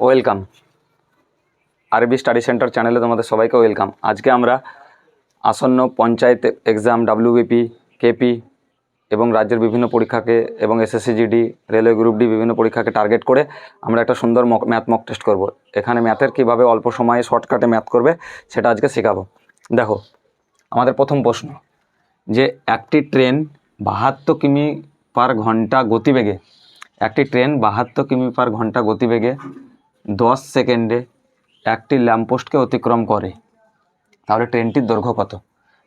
Welcome আরবি study centre চ্যানেলে তোমাদের সবাইকে ওয়েলকাম। আজকে আমরা আসন্ন পঞ্চায়েত এক্সাম, ডাব্লিউবিপি, কেপি এবং রাজ্যের বিভিন্ন পরীক্ষাকে এবং SSC GD, railway group D বিভিন্ন পরীক্ষাকে টার্গেট করে আমরা একটা সুন্দর ম্যাথ মক টেস্ট করব। এখানে ম্যাথের কীভাবে অল্প সময়ে শর্টকাটে ম্যাথ করবে সেটা আজকে শেখাবো। দেখো, আমাদের প্রথম প্রশ্ন যে একটি ট্রেন 72 কিমি পার ঘন্টা গতিবেগে, একটি ট্রেন 72 কিমি পার ঘন্টা গতিবেগে 10 সেকেন্ডে একটি ল্যাম্পপোস্টকে অতিক্রম করে, তাহলে ট্রেনটির দৈর্ঘ্য কত?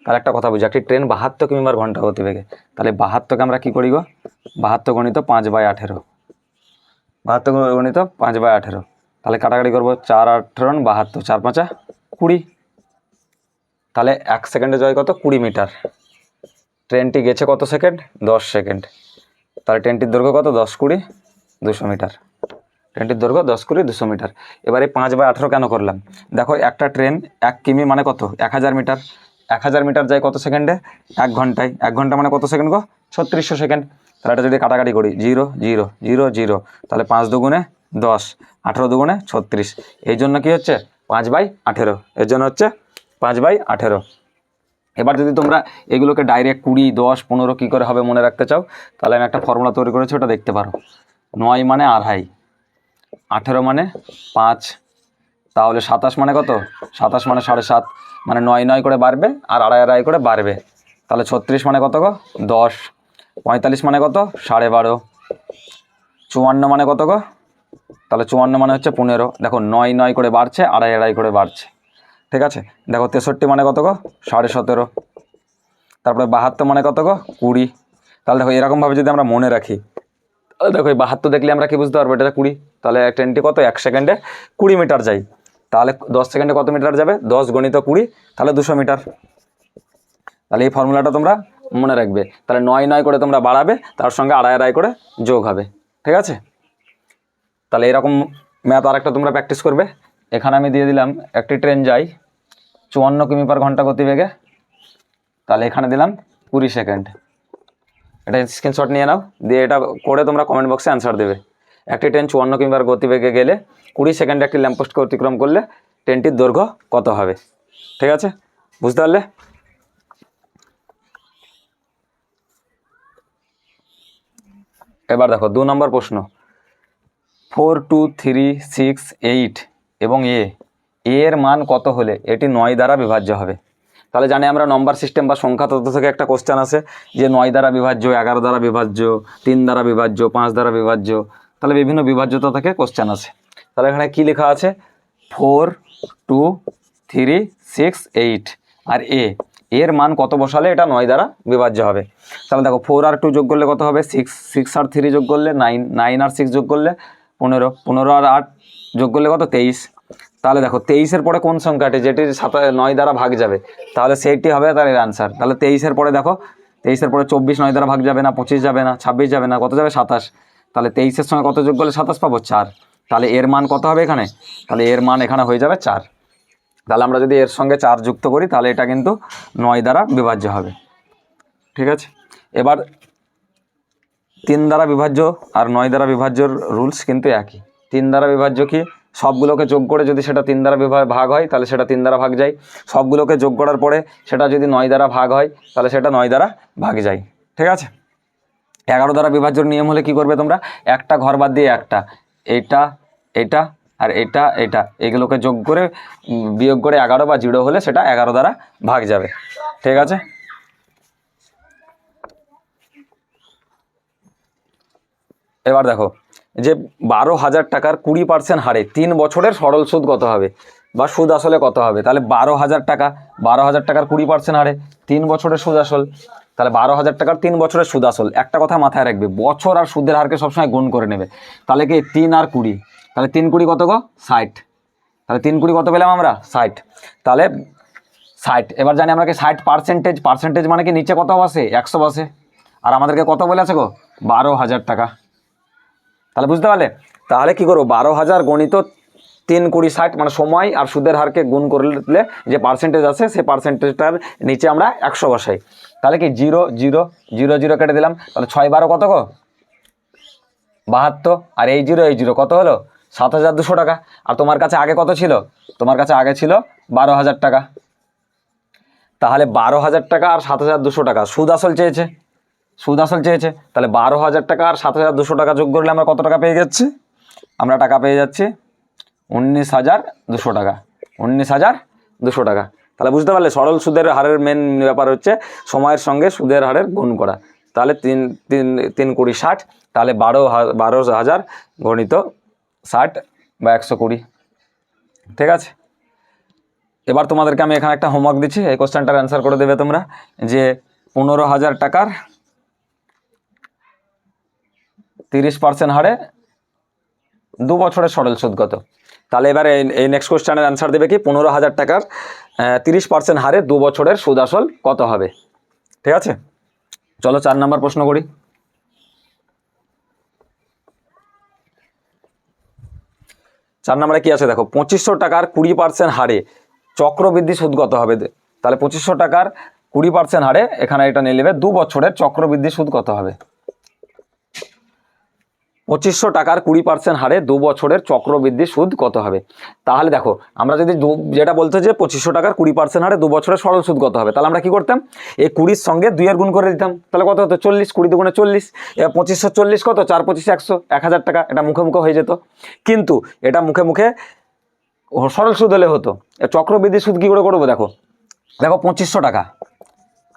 তাহলে একটা কথা বুঝি, একটি ট্রেন 72 কিমি পার ঘন্টা গতিবেগে, তাহলে 72কে আমরা কী করি গো, 72 গণিত 5/18, 72 গণিত 5/18, তাহলে কাটাকাটি করবো, 4 8 72, 4 5 20, তাহলে 1 সেকেন্ডে যায় কত, 20 মিটার। ট্রেনটি গেছে কত সেকেন্ড, 10 সেকেন্ড, তাহলে ট্রেনটির দৈর্ঘ্য কত, 10 20 200 মিটার। ট্রেনটির দৈর্ঘ্য 10 20 200 মিটার। এবারে 5/18 কেন করলাম? দেখো, একটা ট্রেন 1 কিমি মানে কত, 1000 মিটার। 1000 মিটার যায় কত সেকেন্ডে, 1 ঘন্টায়। 1 ঘন্টা মানে কত সেকেন্ড গো, 3600 সেকেন্ড। তাহলে এটা যদি কাটাকাটি করি, 0 0 0 0, তাহলে 5 দুগুণে 10, 18 দুগুণে 36, এই জন্য কী হচ্ছে 5/18, এর জন্য হচ্ছে 5/18। এবার যদি তোমরা এগুলোকে ডাইরেক্ট 20 10 15 কী করে হবে মনে রাখতে চাও, তাহলে আমি একটা ফর্মুলা তৈরি করেছি, ওটা দেখতে পারো। 9 মানে 2.5, 18 মানে 5, তাহলে 27 মানে কত, 27 মানে 7.5, মানে 9 9 করে বাড়বে আর 2.5 2.5 করে বাড়বে, তাহলে 36 মানে কত গো, 10, 45 মানে কত, 12.5, 54 মানে কত গো, তাহলে 54 মানে হচ্ছে 15। দেখো 9 9 করে বাড়ছে, 2.5 2.5 করে বাড়ছে, ঠিক আছে। দেখো 63 মানে কত গো, 17.5, তারপরে 72 মানে কত গো, 20। তাহলে দেখো এরকমভাবে যদি আমরা মনে রাখি, দেখো এই 72 দেখলে আমরা কি বুঝতে পারবো, এটা 20, তাহলে ট্রেনটি কত, 1 সেকেন্ডে 20 মিটার যাই, তাহলে 10 সেকেন্ডে কত মিটার যাবে, 10 গণিত 20, তাহলে 200 মিটার। তাহলে এই ফর্মুলাটা তোমরা মনে রাখবে। তাহলে 9 9 করে তোমরা বাড়াবে, তার সঙ্গে 2.5 2.5 করে যোগ হবে, ঠিক আছে। তাহলে এরকম ম্যাথ আর একটা তোমরা প্র্যাকটিস করবে। এখানে আমি দিয়ে দিলাম একটি ট্রেন যায় 54 কিমি পার ঘন্টা গতিবেগে, তাহলে এখানে দিলাম 20 সেকেন্ড। এটা স্ক্রিনশট নিয়ে নাও, দিয়ে এটা করে তোমরা কমেন্ট বক্সে অ্যান্সার দেবে। একটি ট্রেন 54 কিমি পার গতিবেগে গেলে 20 সেকেন্ডে একটি ল্যাম্পপোস্টকে অতিক্রম করলে ট্রেনটির দৈর্ঘ্য কত হবে, ঠিক আছে, বুঝতে পারলে? এবার দেখো 2 নম্বর প্রশ্ন, 4 2 3 6 8 এবং এর মান কত হলে এটি 9 দ্বারা বিভাজ্য হবে? তাহলে জানি আমরা নম্বর সিস্টেম বা সংখ্যা তত্ত্ব থেকে একটা কোশ্চেন আছে যে 9 দ্বারা বিভাজ্য, 11 দ্বারা বিভাজ্য, 3 দ্বারা বিভাজ্য, 5 দ্বারা বিভাজ্য, তাহলে বিভিন্ন বিভাজ্যতা থেকে কোশ্চেন আছে। তাহলে এখানে কি লেখা আছে, 4 2 3 6 8 আর এর মান কত বসালে এটা 9 দ্বারা বিভাজ্য হবে? তাহলে দেখো 4 আর 2 যোগ করলে কত হবে, 6, 6 আর 3 যোগ করলে 9, 9 আর 6 যোগ করলে 15, 15 আর 8 যোগ করলে কত, 23। তাহলে দেখো 23-এর পরে কোন সংখ্যাটি যেটি 9 দ্বারা ভাগ যাবে, তাহলে সেইটি হবে তার এর আনসার। তাহলে 23-এর পরে দেখো, 23-এর পরে 24 9 দ্বারা ভাগ যাবে না, 25 যাবে না, 26 যাবে না, কত যাবে, 27। তাহলে 23-এর সঙ্গে কত যোগ করলে 27 পাবো, 4। তাহলে এর মান কত হবে এখানে, তাহলে এর মান এখানে হয়ে যাবে 4। তাহলে আমরা যদি এর সঙ্গে 4 যুক্ত করি তাহলে এটা কিন্তু 9 দ্বারা বিভাজ্য হবে, ঠিক আছে। এবার 3 দ্বারা বিভাজ্য আর 9 দ্বারা বিভাজ্যর রুলস কিন্তু একই। 3 দ্বারা বিভাজ্য কি, সবগুলোকে যোগ করে যদি সেটা 3 দ্বারা ভাগ হয় তাহলে সেটা 3 দ্বারা ভাগ যায়, সবগুলোকে যোগ করার পরে সেটা যদি 9 দ্বারা ভাগ হয় তাহলে সেটা 9 দ্বারা ভাগ যায়, ঠিক আছে। 11 দ্বারা বিভাজ্যর নিয়ম হলে কি করবে তোমরা, একটা ঘর বাদ দিয়ে একটা, এটা এটা আর এটা এটা, এগুলোকে যোগ করে বিয়োগ করে 11 বা 0 হলে সেটা 11 দ্বারা ভাগ যাবে, ঠিক আছে। এবার দেখো যে 12,000 টাকার 20% হারে 3 বছরের সরল সুদ কত হবে, বা সুদ আসলে কত হবে? তাহলে 12,000 টাকা, 12,000 টাকার 20% হারে 3 বছরের সুদ আসল, তাহলে 12,000 টাকার 3 বছরের সুদ আসল। একটা কথা মাথায় রাখবে, বছর আর সুদের হারকে সবসময় গুণ করে নেবে। তাহলে কি 3 আর 20, তাহলে 3 20 কত গো, 60, তাহলে 3 20 কত পেলাম আমরা, 60। তাহলে 60, এবার জানি আমরা কি 60%, পার্সেন্টেজ মানে কি নিচে কত বসে, 100 বসে, আর আমাদেরকে কত বলে আছে গো, 12,000 টাকা। তাহলে বুঝতে পারলে? তাহলে কি করবো, 12,000 গণিত 3 20 60, মানে সময় আর সুদের হারকে গুণ করলে যে পার্সেন্টেজ আছে সেই পার্সেন্টেজটার নিচে আমরা 100 বসাই। তাহলে কি 0 0 0 0 কেটে দিলাম, তাহলে 6 12 কত গো, 72, আর এই 0 কত হলো, 7,200 টাকা। আর তোমার কাছে আগে কত ছিল? তোমার কাছে আগে ছিল 12,000 টাকা। তাহলে 12,000 টাকা আর 7,200 টাকা সুদ আসল চেয়েছে, সুদ আসল চেয়েছে। তাহলে 12,000 টাকা আর 7,200 টাকা যোগ করলে আমরা কত টাকা পেয়ে যাচ্ছি? আমরা টাকা পেয়ে যাচ্ছি 19,200 টাকা, 19,200 টাকা। তাহলে বুঝতে পারলে সরল সুদের হারের মেন ব্যাপার হচ্ছে সময়ের সঙ্গে সুদের হারের গুণ করা। তাহলে 3×3=60, তাহলে 12,000 গণিত 60 বা 120। ঠিক আছে, এবার তোমাদেরকে আমি এখানে একটা হোমওয়ার্ক দিচ্ছি, এই কোশ্চেনটার অ্যান্সার করে দেবে তোমরা যে 15,000 টাকার 30% হারে 2 বছরের সরল সুদ কত? তাহলে এবার এই নেক্সট কোশ্চেনের অ্যান্সার দেবে কি 15,000 টাকার 30% হারে 2 বছরের সুদ আসল কত হবে? ঠিক আছে, চলো 4 নম্বর প্রশ্ন করি। 4 নম্বরে কি আছে দেখো, 2500 টাকার 20% হারে চক্রবৃদ্ধি সুদ কত হবে? তাহলে 2500 টাকার 20% হারে এখানে এটা নিয়ে নেবে 2 বছরের চক্রবৃদ্ধি সুদ কত হবে? 2500 টাকার 20% হারে 2 বছরের চক্রবৃদ্ধি সুদ কত হবে? তাহলে দেখো আমরা যদি যেটা বলতে যে 2500 টাকার 20% হারে 2 বছরের সরল সুদ কত হবে, তাহলে আমরা কি করতাম, এই 20 সঙ্গে 2 এর গুণ করে দিতাম। তাহলে কত হতো? 40, 20 দুগুণে 40। এবার 2540 কত? 4 25 100, 1000 টাকা। এটা মুখে মুখে হয়ে যেত, কিন্তু এটা মুখে মুখে সরল সুদ হলে হতো। চক্রবৃদ্ধি সুদ কী করে করবো? দেখো দেখো 2500 টাকা,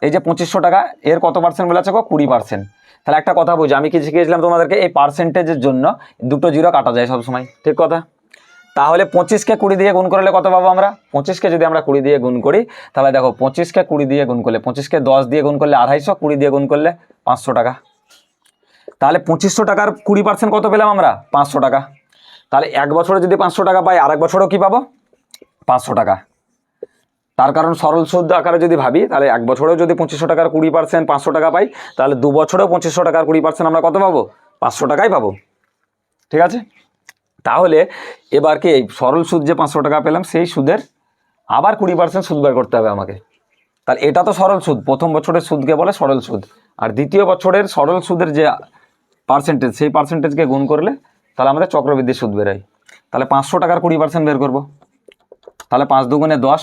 এই যে 2500 টাকা এর কত পার্সেন্ট বলে আছে? 20%। তাহলে একটা কথা বুঝি, আমি কি শিখিয়েছিলাম তোমাদেরকে, এই পার্সেন্টেজের জন্য দুটো জিরো কাটা যায় সবসময়, ঠিক কথা। তাহলে 25কে 20 দিয়ে গুণ করলে কত পাবো আমরা? 25কে যদি আমরা 20 দিয়ে গুণ করি, তাহলে দেখো 25কে 20 দিয়ে গুণ করলে, 25কে 10 দিয়ে গুণ করলে 250, 20 দিয়ে গুণ করলে 500 টাকা। তাহলে 2500 টাকার 20% কত পেলাম আমরা? 500 টাকা। তাহলে এক বছরে যদি 500 টাকা পাই, আর এক বছরেও কি পাবো? 500 টাকা। তার কারণ সরল সুদ আকারে যদি ভাবি, তাহলে এক বছরেও যদি 2500 টাকার 20% 500 টাকা পাই, তাহলে 2 বছরেও 2500 টাকার 20% আমরা কত পাবো? 500 টাকাই পাবো। ঠিক আছে, তাহলে এবার কি এই সরল সুদ যে 500 টাকা পেলাম, সেই সুদের আবার 20% সুদ বের করতে হবে আমাকে। তাহলে এটা তো সরল সুদ, প্রথম বছরের সুদকে বলে সরল সুদ। আর দ্বিতীয় বছরের সরল সুদের যে পার্সেন্টেজ, সেই পার্সেন্টেজকে গুণ করলে তাহলে আমাদের চক্রবৃদ্ধি সুদ বেরোয়। তাহলে 500 টাকার 20% বের করবো, তাহলে 5 দুগুণে 10,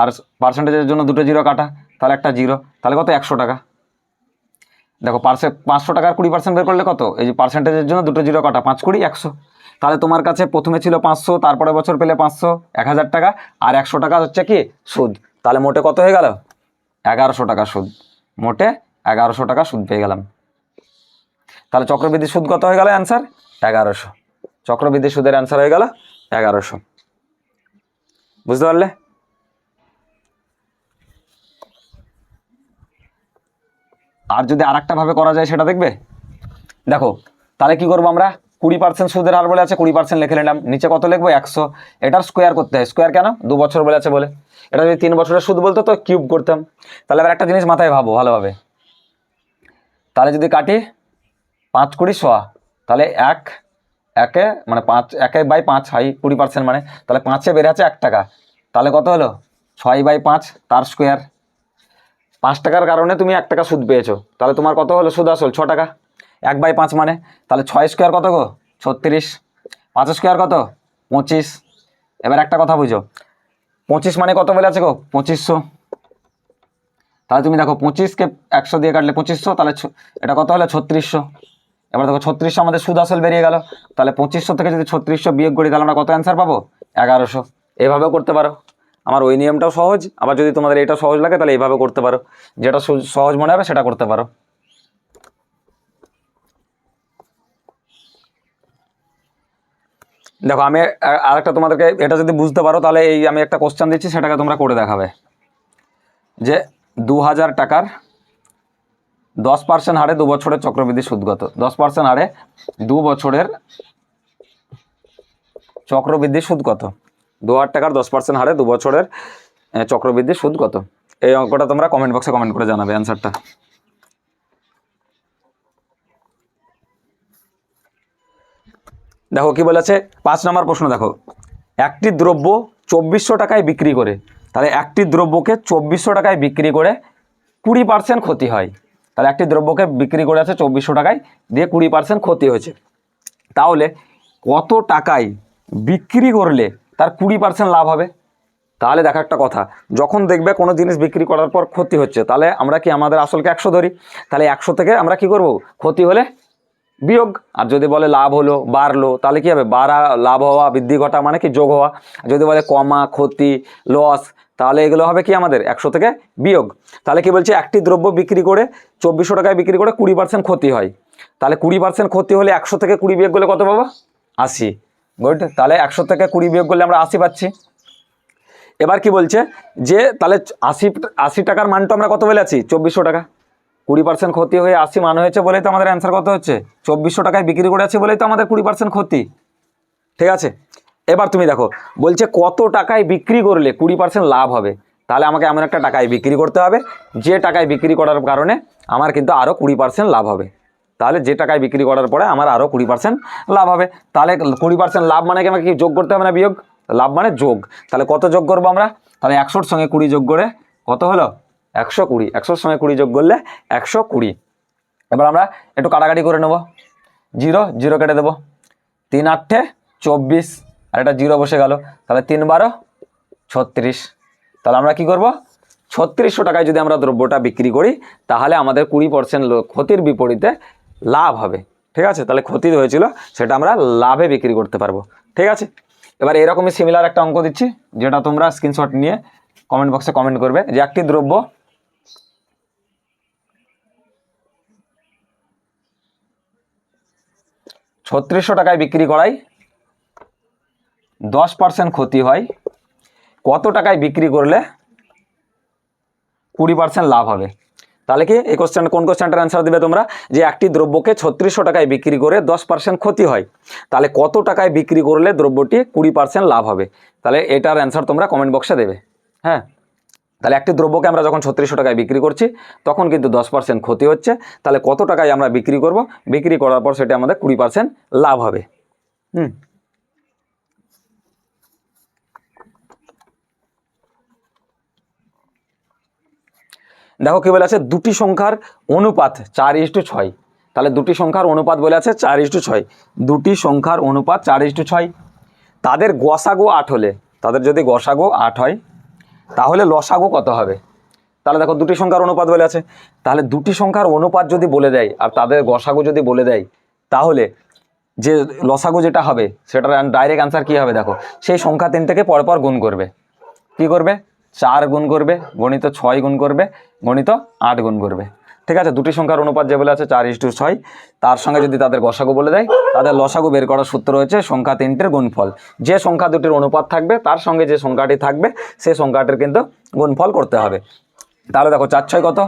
আর পার্সেন্টেজের জন্য দুটো জিরো কাটা, তাহলে একটা জিরো, তাহলে কত? 100 টাকা। দেখো 500 টাকার 20% বের করলে কত? এই যে পার্সেন্টেজের জন্য দুটো জিরো কাটা, 5 20 100। তাহলে তোমার কাছে প্রথমে ছিল 500, তারপরে বছর পেলে 500, 1000 টাকা, আর 100 টাকা হচ্ছে কি সুদ। তাহলে মোটে কত হয়ে গেল? 1100 টাকা সুদ। মোটে 1100 টাকা সুদ পেয়ে গেলাম। তাহলে চক্রবৃদ্ধি সুদ কত হয়ে গেল? অ্যান্সার 1100। চক্রবৃদ্ধি সুদের অ্যান্সার হয়ে গেল 1100। বুঝতে পারলে? আর যদি আর একটা ভাবে করা যায় সেটা দেখবে। দেখো তাহলে কি করবো আমরা, 20% সুদের হার বলে আছে, 20% লিখে নিলাম, নিচে কত লিখবো? 100। এটার স্কোয়ার করতে হয়। স্কোয়ার কেন? 2 বছর বলে আছে বলে। এটা যদি 3 বছরের সুদ বলতো তো কিউব করতাম। তাহলে এবার একটা জিনিস মাথায় ভাবো ভালোভাবে, তাহলে যদি কাটি 5 20 100, তাহলে একে মানে 1/5 হয় 20%, মানে তাহলে 5-এ বেড়ে আছে 1 টাকা। তাহলে কত হলো? 6/5 তার স্কোয়ার। 5 টাকার কারণে তুমি 1 টাকা সুদ পেয়েছো, তাহলে তোমার কত হলো সুদ আসল? 6 টাকা। 1/5 মানে, তাহলে 6 স্কোয়ার কত গো? 36। 5 স্কোয়ার কত? 25। এবার একটা কথা বুঝো, 25 মানে কত বলে আছে গো? 2500। তাহলে তুমি দেখো 25কে 100 দিয়ে কাটলে 2500, তাহলে এটা কত হলো? 3600। এবার দেখো 3600 আমাদের সুদ আসল বেরিয়ে গেল। তাহলে 2500 থেকে যদি 3600 বিয়োগ করি, তাহলে আমরা কত অ্যান্সার পাবো? 1100। এভাবেও করতে পারো, আমার ওই নিয়মটাও সহজ। আবার যদি তোমাদের এটা সহজ লাগে তাহলে এইভাবে করতে পারো, যেটা সহজ মনে হবে সেটা করতে পারো। দেখো আমি আরেকটা তোমাদেরকে, এটা যদি বুঝতে পারো তাহলে এই আমি একটা কোশ্চেন দিচ্ছি, সেটাকে তোমরা করে দেখাবে। যে 2000 টাকার 10% হারে 2 বছরের চক্রবৃদ্ধি সুদ কত? 10% হারে 2 বছরের চক্রবৃদ্ধি সুদ কত? 2000 টাকার 10% হারে 2 বছরের চক্রবৃদ্ধি সুদ কত? এই অঙ্কটা তোমরা কমেন্ট বক্সে কমেন্ট করে জানাবে অ্যান্সারটা। দেখো কি বলেছে 5 নম্বর প্রশ্ন। দেখো একটি দ্রব্য 2400 টাকায় বিক্রি করে, তাহলে একটি দ্রব্যকে 2400 টাকায় বিক্রি করে 20% ক্ষতি হয়। তাহলে একটি দ্রব্যকে বিক্রি করে আছে 2400 টাকায়, দিয়ে 20% ক্ষতি হয়েছে। তাহলে কত টাকায় বিক্রি করলে তার 20% লাভ হবে। তাহলে দেখো একটা কথা, যখন দেখবে কোনো জিনিস বিক্রি করার পর ক্ষতি হচ্ছে, তাহলে আমরা কি আমাদের আসলকে 100 ধরি, তাহলে 100 থেকে আমরা কি করব, ক্ষতি হলে বিয়োগ। আর যদি বলে লাভ হলো বাড়লো, তাহলে কি হবে, বাড়া, লাভ হওয়া, বৃদ্ধি ঘটা মানে কি যোগ হওয়া। যদি বলে কমা, ক্ষতি, লস, তাহলে এগুলো হবে কি আমাদের 100 থেকে বিয়োগ। তাহলে কি বলছে, একটি দ্রব্য বিক্রি করে 2400 টাকায় বিক্রি করে 20% ক্ষতি হয়, তাহলে 20% ক্ষতি হলে 100 থেকে 20 বিয়োগ করলে কত পাবো, 80। গুড, তাহলে 100 থেকে 20 বিয়োগ করলে আমরা 80 পাচ্ছি। এবার কি বলছে যে তাহলে 80 টাকার মানটা আমরা কত বলে আছি, 2400 টাকা। 20% ক্ষতি হয়ে 80 মান হয়েছে বলেই তো আমাদের অ্যান্সার কত হচ্ছে, 2400 টাকায় বিক্রি করে আছে বলেই তো আমাদের 20% ক্ষতি। ঠিক আছে, এবার তুমি দেখো বলছে কত টাকায় বিক্রি করলে 20% লাভ হবে। তাহলে আমাকে এমন একটা টাকায় বিক্রি করতে হবে যে টাকায় বিক্রি করার কারণে আমার কিন্তু আরও 20% লাভ হবে। তাহলে যে টাকায় বিক্রি করার পরে আমার আরও 20% লাভ হবে। তাহলে 20% লাভ মানে কি আমাকে কি যোগ করতে হবে না বিয়োগ, লাভ মানে যোগ। তাহলে কত যোগ করবো আমরা, তাহলে 100-র সঙ্গে 20 যোগ করে কত হলো, 120। 100-র সঙ্গে 20 যোগ করলে 120। এবার আমরা একটু কাটাকাটি করে নেব, 0 0 কেটে দেবো, 3 8 24 আর এটা 0 বসে গেল, তাহলে 3 12 36। তাহলে আমরা কি করব, 3600 টাকায় যদি আমরা দ্রব্যটা বিক্রি করি তাহলে আমাদের 20% ক্ষতির বিপরীতে লাভ হবে। ঠিক আছে, তাহলে ক্ষতি হয়েছিল সেটা আমরা লাভে বিক্রি করতে পারবো। ঠিক আছে, এবার এরকমই সিমিলার একটা অঙ্ক দিচ্ছি, যেটা তোমরা স্ক্রিনশট নিয়ে কমেন্ট বক্সে কমেন্ট করবে, যে একটি দ্রব্য 3600 টাকায় বিক্রি করায় 10% ক্ষতি হয়, কত টাকায় বিক্রি করলে 20% লাভ হবে। তাহলে কি এই কোশ্চেন, কোন কোশ্চেনটার অ্যান্সার দিবে তোমরা, যে একটি দ্রব্যকে 3600 টাকায় বিক্রি করে 10% ক্ষতি হয়, তাহলে কত টাকায় বিক্রি করলে দ্রব্যটি 20% লাভ হবে। তাহলে এটার অ্যান্সার তোমরা কমেন্ট বক্সে দেবে। হ্যাঁ, তাহলে একটি দ্রব্যকে আমরা যখন 3600 টাকায় বিক্রি করছি তখন কিন্তু 10% ক্ষতি হচ্ছে, তাহলে কত টাকায় আমরা বিক্রি করব, বিক্রি করার পর সেটা আমাদের 20% লাভ হবে। দেখো কি বলে আছে, দুটি সংখ্যার অনুপাত 4:6। তাহলে দুটি সংখ্যার অনুপাত বলে আছে 4:6, দুটি সংখ্যার অনুপাত 4:6। তাদের গসাগু 8 হলে, তাদের যদি গসাগু 8 হয় তাহলে লসাগু কত হবে। তাহলে দেখো দুটি সংখ্যার অনুপাত বলে আছে, তাহলে দুটি সংখ্যার অনুপাত যদি বলে দেয় আর তাদের গসাগু যদি বলে দেয়, তাহলে যে লসাগু যেটা হবে সেটার ডাইরেক্ট অ্যান্সার কী হবে, দেখো সেই সংখ্যা তিনটাকে পরপর গুণ করবে। কি করবে, 4 গুণ করবে, গণিত 6 গুণ করবে, গণিত 8 গুণ করবে। ঠিক আছে, দুটি সংখ্যার অনুপাত যে বলে আছে 4:6, তার সঙ্গে যদি তাদের গসাগু বলে দেয়, তাদের লসাগু বের করার সূত্র হচ্ছে সংখ্যা তিনটির গুণফল। যে সংখ্যা দুটির অনুপাত থাকবে তার সঙ্গে যে সংখ্যাটি থাকবে সেই সংখ্যাটির কিন্তু গুণফল করতে হবে। তাহলে দেখো 4 6 কত,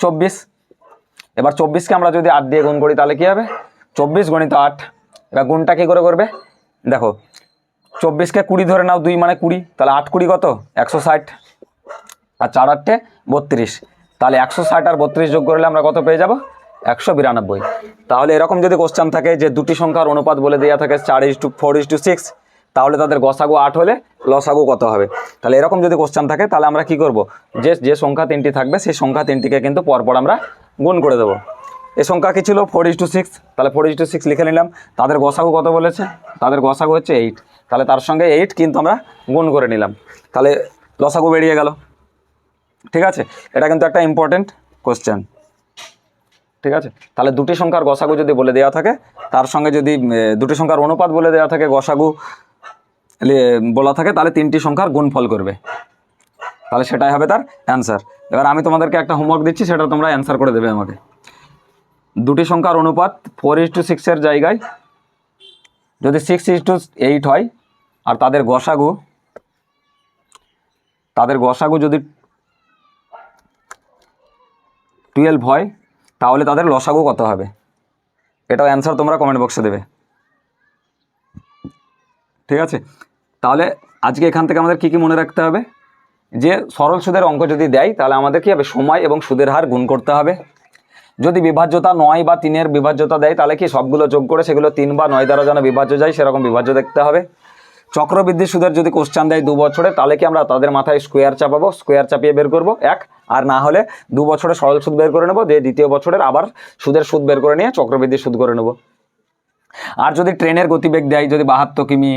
24। এবার 24কে আমরা যদি 8 দিয়ে গুণ করি তাহলে কি হবে, 24 গণিত 8। এবার গুণটা কী করে করবে, দেখো 24কে 20 ধরে নাও, 2 মানে 20, তাহলে 8 20 কত, 160, আর 4 8 32। তাহলে 160 আর 32 যোগ করলে আমরা কত পেয়ে যাব, 192। তাহলে এরকম যদি কোশ্চেন থাকে যে দুটি সংখ্যার অনুপাত বলে দেওয়া থাকে 4:4:6, তাহলে তাদের গসাগু 8 হলে লসাগু কত হবে। তাহলে এরকম যদি কোশ্চেন থাকে তাহলে আমরা কি করব, যে সংখ্যা তিনটি থাকবে সেই সংখ্যা তিনটিকে কিন্তু পরপর আমরা গুণ করে দেবো। এই সংখ্যা কী ছিল, 4:6, তাহলে 4:6 লিখে নিলাম। তাদের গসাগু কত বলেছে, তাদের গসাগু হচ্ছে 8, তাহলে তার সঙ্গে 8 কিন্তু আমরা গুণ করে নিলাম, তাহলে লসাগু বেরিয়ে গেল। ঠিক আছে, এটা কিন্তু একটা ইম্পর্টেন্ট কোশ্চেন। ঠিক আছে, তাহলে দুটি সংখ্যার গসাগু যদি বলে দেওয়া থাকে, তার সঙ্গে যদি দুটি সংখ্যার অনুপাত বলে দেওয়া থাকে, গসাগু বলা থাকে, তাহলে তিনটি সংখ্যার গুণফল করবে, তাহলে সেটাই হবে তার অ্যান্সার। এবার আমি তোমাদেরকে একটা হোমওয়ার্ক দিচ্ছি, সেটা তোমরা অ্যান্সার করে দেবে আমাকে। দুটি সংখ্যার অনুপাত 4:6 জায়গায় যদি 6:8 হয় আর তাদের গসাগু যদি 12 হয়, তাহলে তাদের লসাগু কত হবে। এটাও অ্যান্সার তোমরা কমেন্ট বক্সে দেবে। ঠিক আছে, তাহলে আজকে এখান থেকে আমাদের কী কী মনে রাখতে হবে, যে সরল সুদের অঙ্ক যদি দেয় তাহলে আমাদের কী হবে, সময় এবং সুদের হার গুণ করতে হবে। যদি বিভাজ্যতা 9 বা 3-এর বিভাজ্যতা দেয় তাহলে কি সবগুলো যোগ করে সেগুলো 3 বা 9 দ্বারা যেন বিভাজ্য যায় সেরকম বিভাজ্য দেখতে হবে। চক্রবৃদ্ধি সুদের যদি কোশ্চেন দেয় 2 বছরে, তাহলে কি আমরা তাদের মাথায় স্কোয়ার চাপাবো, স্কোয়ার চাপিয়ে বের করবো এক, আর না হলে 2 বছরে সরল সুদ বের করে নেবো, দিয়ে দ্বিতীয় বছরের আবার সুদের সুদ বের করে নিয়ে চক্রবৃদ্ধি সুদ করে নেবো। আর যদি ট্রেনের গতিবেগ দেয়, যদি 72 কিমি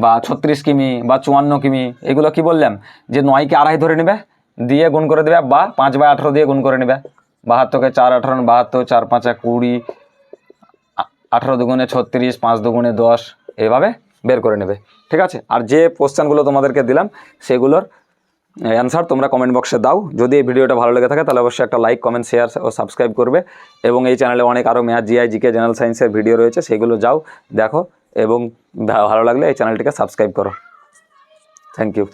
বা 36 কিমি বা 54 কিমি, এগুলো কি বললাম যে 9কে আড়াই ধরে নেবে, দিয়ে গুণ করে দেবে, বা 5/18 দিয়ে গুণ করে নেবে। 72কে 4 18 72, 4 5 20, 18 দুগুণে 36, 5 দুগুণে 10, এভাবে বের করে নেবে। ঠিক আছে। আর যে কোশ্চেনগুলো তোমাদেরকে দিলাম সেগুলোর অ্যান্সার তোমরা কমেন্ট বক্সে দাও। যদি এই ভিডিওটা ভালো লেগে থাকে তাহলে অবশ্যই একটা লাইক, কমেন্ট, শেয়ার ও সাবস্ক্রাইব করবে। এবং এই চ্যানেলে অনেক আরও ম্যাথ, জিআই, জিকে, জেনারেল সায়েন্সের ভিডিও রয়েছে, সেগুলো যাও দেখো, এবং ভালো লাগলে এই চ্যানেলটিকে সাবস্ক্রাইব করো। Thank you.